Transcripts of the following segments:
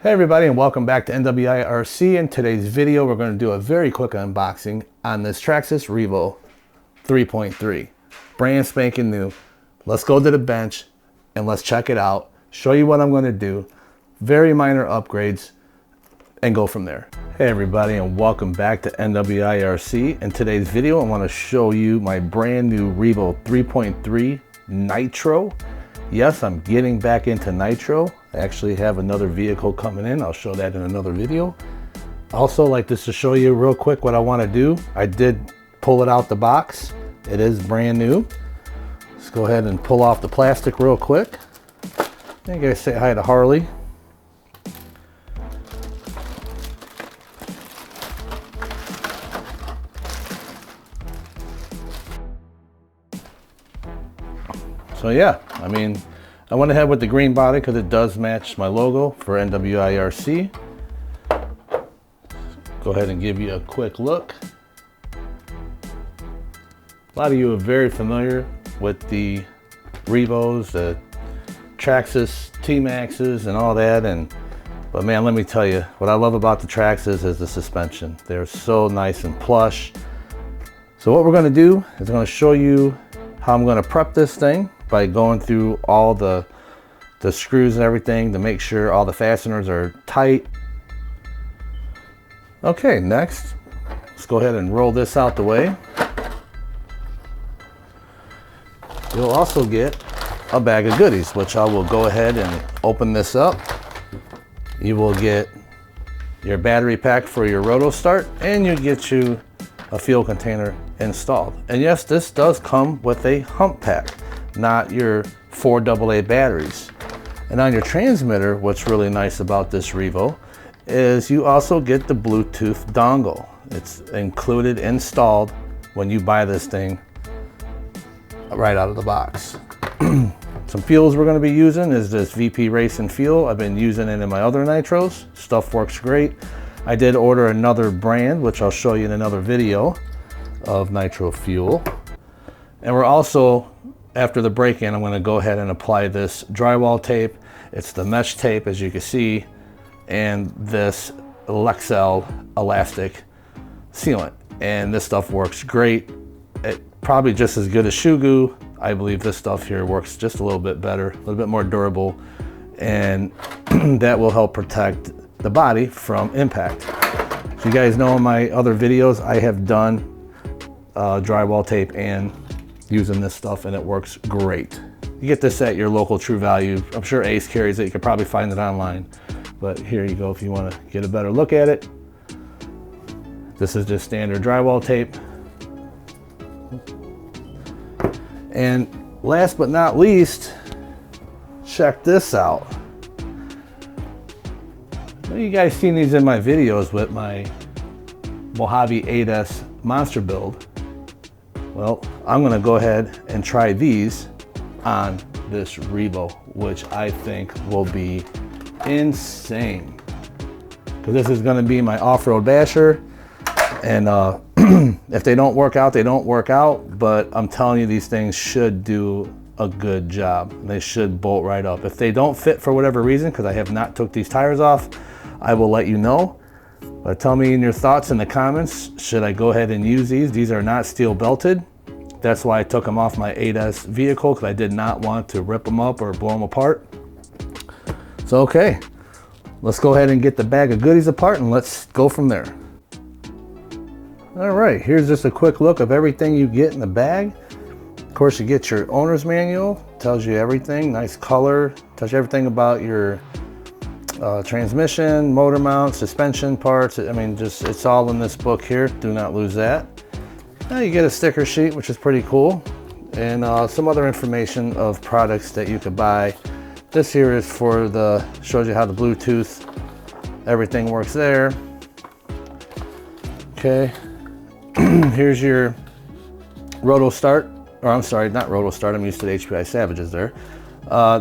Hey everybody, and welcome back to NWI RC. In today's video, we're going to do a very quick unboxing on this Traxxas Revo 3.3. Brand spanking new. Let's go to the bench and let's check it out. Show you what I'm going to do. Very minor upgrades and go from there. Hey everybody, and welcome back to NWI RC. In today's video, I want to show you my brand new Revo 3.3 Nitro. Yes, I'm getting back into Nitro. I actually have another vehicle coming in. I'll show that in another video. Also, like this to show you real quick what I want to do. I did pull it out the box. It is brand new. Let's go ahead and pull off the plastic real quick. I think I say hi to Harley. So yeah, I mean, I went ahead with the green body because it does match my logo for NWI RC. Go ahead and give you a quick look. A lot of you are very familiar with the Revos, the Traxxas T-Maxes and all that. But man, let me tell you, what I love about the Traxxas is the suspension. They're so nice and plush. So what we're going to do is I'm going to show you how I'm going to prep this thing by going through all the screws and everything to make sure all the fasteners are tight. Okay, next, let's go ahead and roll this out the way. You'll also get a bag of goodies, which I will go ahead and open this up. You will get your battery pack for your roto start, and you get you a fuel container installed. And yes, this does come with a hump pack, not your 4 AA batteries. And on your transmitter, what's really nice about this Revo is you also get the Bluetooth dongle. It's included, installed when you buy this thing right out of the box. Some fuels we're going to be using is this VP Racing fuel. I've been using it in my other Nitros. Stuff works great. I did order another brand, which I'll show you in another video, of nitro fuel. And we're also, after the break-in, I'm going to go ahead and apply this drywall tape. It's the mesh tape, as you can see, and this Lexel elastic sealant. And this stuff works great. It probably just as good as shoe glue. I believe this stuff here works just a little bit better, a little bit more durable, and that will help protect the body from impact. So you guys know in my other videos, I have done drywall tape and using this stuff, and it works great. You get this at your local True Value. I'm sure Ace carries it. You could probably find it online, but here you go if you want to get a better look at it. This is just standard drywall tape. And last but not least, check this out. You guys seen these in my videos with my Mojave 8S monster build. Well, I'm gonna go ahead and try these on this Revo, which I think will be insane. Because this is gonna be my off-road basher. And if they don't work out, they don't work out. But I'm telling you, these things should do a good job. They should bolt right up. If they don't fit for whatever reason, because I have not took these tires off, I will let you know. But tell me in your thoughts in the comments, should I go ahead and use these? These are not steel belted. That's why I took them off my 8S vehicle, because I did not want to rip them up or blow them apart. So okay, let's go ahead and get the bag of goodies apart and let's go from there. All right, here's just a quick look of everything you get in the bag. Of course, you get your owner's manual, tells you everything, nice color, tells you everything about your transmission, motor mount, suspension parts. I mean, just it's all in this book here. Do not lose that. Now you get a sticker sheet, which is pretty cool, and some other information of products that you could buy. This here is for shows you how the Bluetooth, everything works there. Okay, here's your roto start, or I'm sorry, not roto start. I'm used to the HPI Savages there.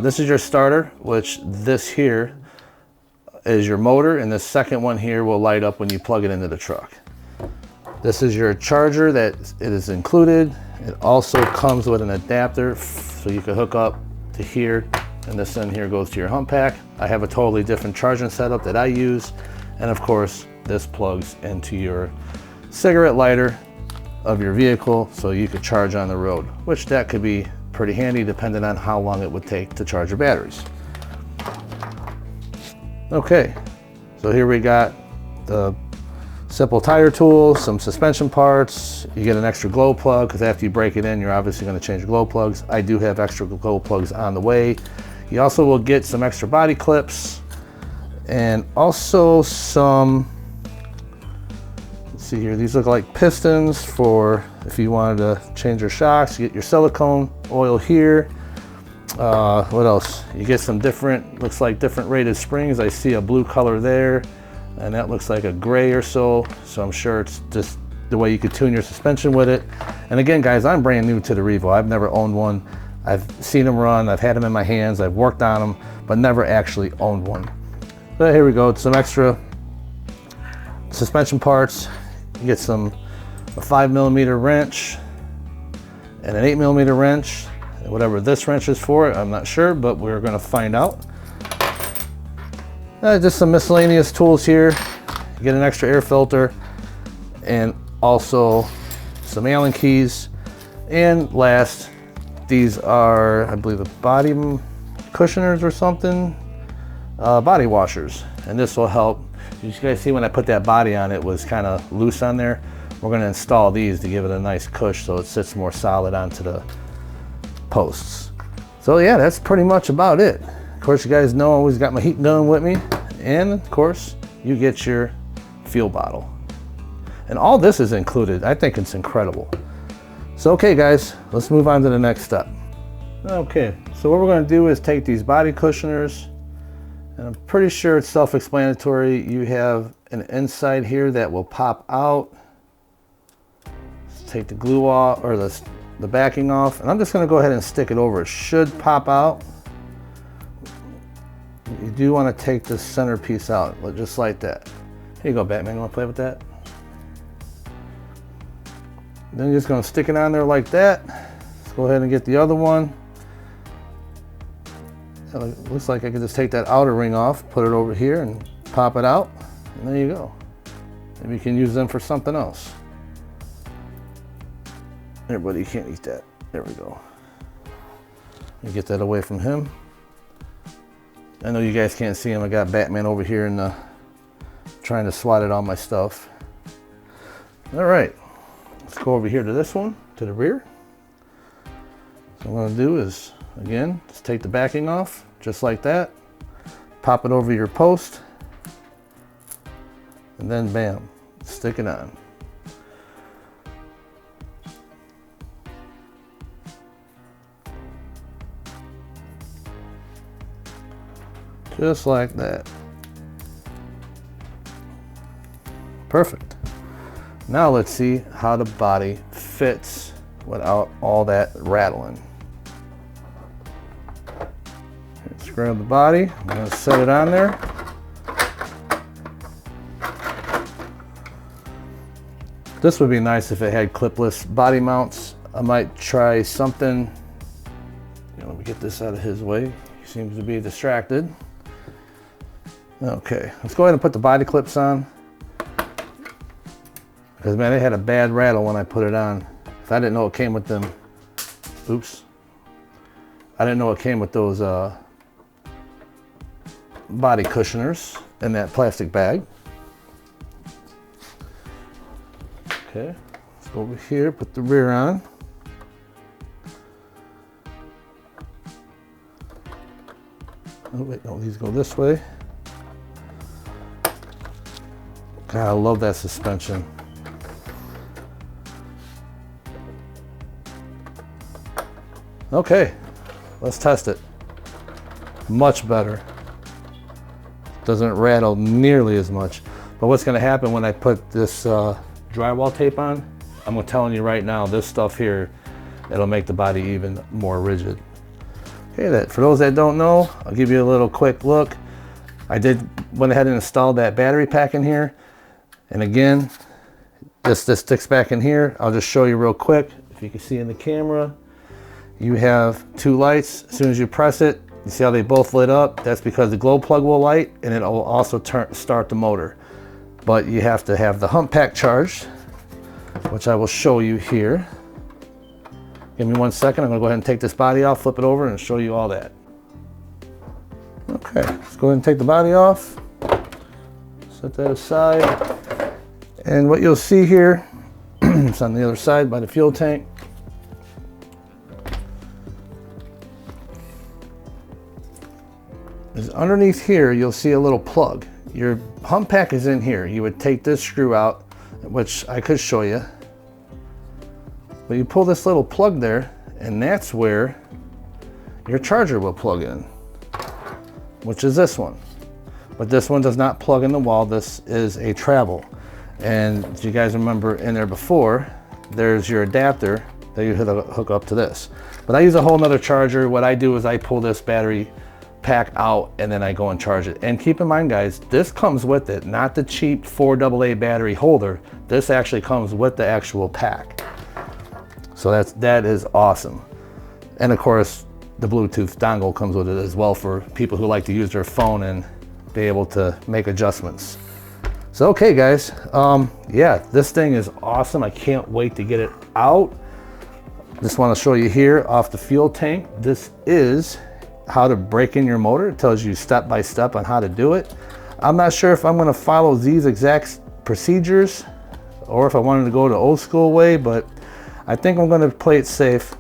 This is your starter, which this here is your motor, and the second one here will light up when you plug it into the truck. This is your charger that it is included. It also comes with an adapter so you can hook up to here and this end here goes to your hump pack. I have a totally different charging setup that I use, and of course this plugs into your cigarette lighter of your vehicle so you could charge on the road, which that could be pretty handy depending on how long it would take to charge your batteries. Okay, so here we got the simple tire tools, some suspension parts. You get an extra glow plug because after you break it in, you're obviously going to change your glow plugs. I do have extra glow plugs on the way. You also will get some extra body clips and also some, let's see here, these look like pistons for if you wanted to change your shocks. You get your silicone oil here. What else? You get some different, looks like different rated springs. I see a blue color there, and that looks like a gray or so. So I'm sure it's just the way you could tune your suspension with it. And again, guys, I'm brand new to the Revo. I've never owned one. I've seen them run, I've had them in my hands, I've worked on them, but never actually owned one. So here we go, some extra suspension parts. You get a 5mm wrench and an 8mm wrench. Whatever this wrench is for, I'm not sure, but we're gonna find out. Just some miscellaneous tools here. You get an extra air filter and also some Allen keys. And last, these are, I believe, the body cushioners or something, body washers. And this will help. You guys see when I put that body on, it was kind of loose on there. We're gonna install these to give it a nice cush so it sits more solid onto the posts. So yeah, that's pretty much about it. Of course, you guys know I always got my heat gun with me, and of course you get your fuel bottle, and all this is included. I think it's incredible. So okay guys, let's move on to the next step. Okay, so what we're going to do is take these body cushioners, and I'm pretty sure it's self-explanatory. You have an inside here that will pop out. Let's take the glue off, or the backing off, and I'm just going to go ahead and stick it over. It should pop out. You do want to take this center piece out, just like that. Here you go, Batman. You want to play with that? Then you're just going to stick it on there like that. Let's go ahead and get the other one. It looks like I can just take that outer ring off, put it over here, and pop it out, and there you go. Maybe you can use them for something else. Everybody, you can't eat that. There we go. Let me get that away from him. I know you guys can't see him. I got Batman over here and trying to swat at all my stuff. All right, let's go over here to this one, to the rear. So what I'm gonna do is, again, just take the backing off, just like that. Pop it over your post, and then bam, stick it on. Just like that. Perfect. Now let's see how the body fits without all that rattling. Let's grab the body. I'm going to set it on there. This would be nice if it had clipless body mounts. I might try something. Let me get this out of his way. He seems to be distracted. Okay, let's go ahead and put the body clips on. Because man, it had a bad rattle when I put it on. If I didn't know it came with them, oops. I didn't know it came with those body cushioners in that plastic bag. Okay, let's go over here, put the rear on. Oh wait, no, these go this way. God, I love that suspension. Okay, let's test it. Much better. Doesn't rattle nearly as much. But what's gonna happen when I put this drywall tape on, I'm telling you right now, this stuff here, it'll make the body even more rigid. Okay, for those that don't know, I'll give you a little quick look. I went ahead and installed that battery pack in here. And again, this sticks back in here. I'll just show you real quick. If you can see in the camera, you have two lights. As soon as you press it, You see how they both lit up? That's because the glow plug will light and it will also start the motor. But you have to have the hump pack charged, which I will show you here. Give me 1 second. I'm gonna go ahead and take this body off, flip it over, and show you all that. Okay, let's go ahead and take the body off. Set that aside. And what you'll see here, it's on the other side by the fuel tank. Is underneath here, you'll see a little plug. Your hump pack is in here. You would take this screw out, which I could show you. But you pull this little plug there, and that's where your charger will plug in, which is this one. But this one does not plug in the wall. This is a travel. And as you guys remember in there before, there's your adapter that you hook up to this. But I use a whole nother charger. What I do is I pull this battery pack out and then I go and charge it. And keep in mind, guys, this comes with it, not the cheap 4AA battery holder. This actually comes with the actual pack. So that is awesome. And of course, the Bluetooth dongle comes with it as well for people who like to use their phone and be able to make adjustments. So okay, guys, yeah, this thing is awesome. I can't wait to get it out. Just want to show you here off the fuel tank. This is how to break in your motor. It tells you step by step on how to do it. I'm not sure if I'm going to follow these exact procedures or if I wanted to go the old school way, but I think I'm going to play it safe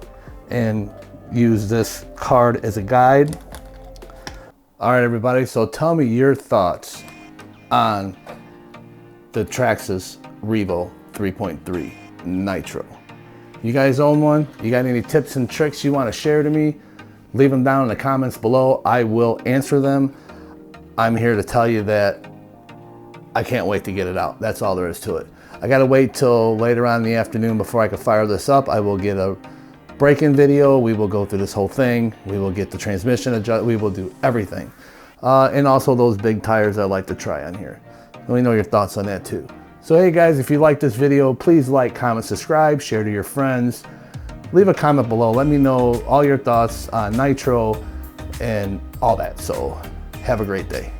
and use this card as a guide. All right, everybody, so tell me your thoughts on the Traxxas Revo 3.3 Nitro. You guys own one? You got any tips and tricks you want to share to me? Leave them down in the comments below. I will answer them. I'm here to tell you that I can't wait to get it out. That's all there is to it. I gotta wait till later on in the afternoon before I can fire this up. I will get a break-in video. We will go through this whole thing. We will get the transmission adjusted. We will do everything. And also those big tires I like to try on here. Let me know your thoughts on that too. So hey guys, if you like this video, please like, comment, subscribe, share to your friends. Leave a comment below. Let me know all your thoughts on Nitro and all that. So have a great day.